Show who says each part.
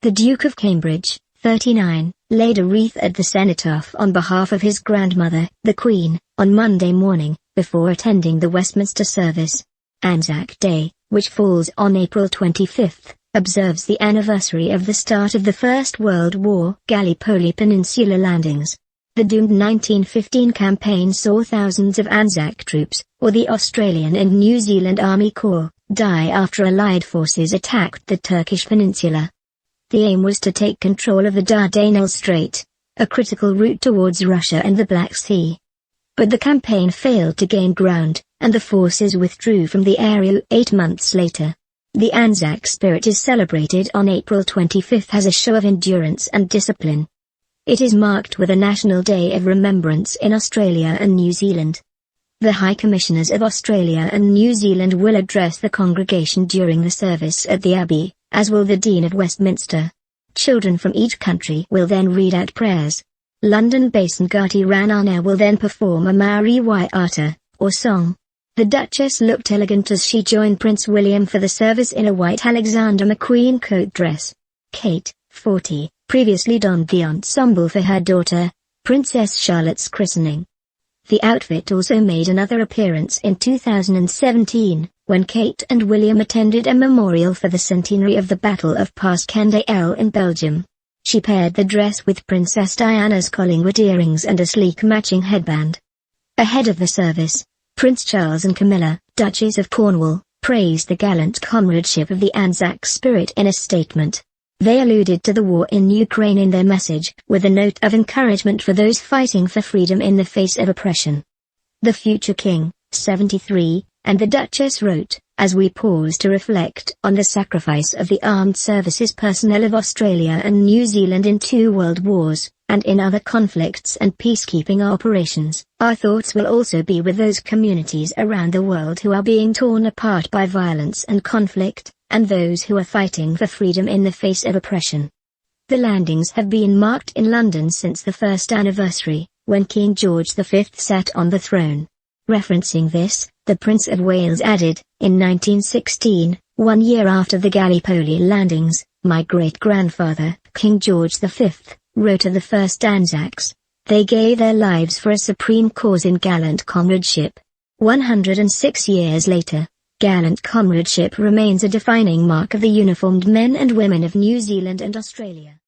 Speaker 1: The Duke of Cambridge, 39, laid a wreath at the cenotaph on behalf of his grandmother, the Queen, on Monday morning, before attending the Westminster service. Anzac Day, which falls on April 25, observes the anniversary of the start of the First World War. Gallipoli Peninsula landings. The doomed 1915 campaign saw thousands of Anzac troops, or the Australian and New Zealand Army Corps, die after Allied forces attacked the Turkish peninsula. The aim was to take control of the Dardanelles Strait, a critical route towards Russia and the Black Sea. But the campaign failed to gain ground, and the forces withdrew from the area 8 months later. The Anzac spirit is celebrated on April 25 as a show of endurance and discipline. It is marked with a National Day of Remembrance in Australia and New Zealand. The High Commissioners of Australia and New Zealand will address the congregation during the service at the Abbey, as will the Dean of Westminster. Children from each country will then read out prayers. London-based Ngati Ranana will then perform a Maori Waiata, or song. The Duchess looked elegant as she joined Prince William for the service in a white Alexander McQueen coat dress. Kate, 40, previously donned the ensemble for her daughter, Princess Charlotte's christening. The outfit also made another appearance in 2017, when Kate and William attended a memorial for the centenary of the Battle of Passchendaele in Belgium. She paired the dress with Princess Diana's Collingwood earrings and a sleek matching headband. Ahead of the service, Prince Charles and Camilla, Duchess of Cornwall, praised the gallant comradeship of the Anzac spirit in a statement. They alluded to the war in Ukraine in their message, with a note of encouragement for those fighting for freedom in the face of oppression. The future king, 73, and the Duchess wrote, "As we pause to reflect on the sacrifice of the armed services personnel of Australia and New Zealand in 2 world wars, and in other conflicts and peacekeeping operations, our thoughts will also be with those communities around the world who are being torn apart by violence and conflict, and those who are fighting for freedom in the face of oppression." The landings have been marked in London since the first anniversary, when King George V sat on the throne. Referencing this, the Prince of Wales added, "In 1916, 1 year after the Gallipoli landings, my great-grandfather, King George V, wrote of the first Anzacs. They gave their lives for a supreme cause in gallant comradeship." 106 years later, gallant comradeship remains a defining mark of the uniformed men and women of New Zealand and Australia.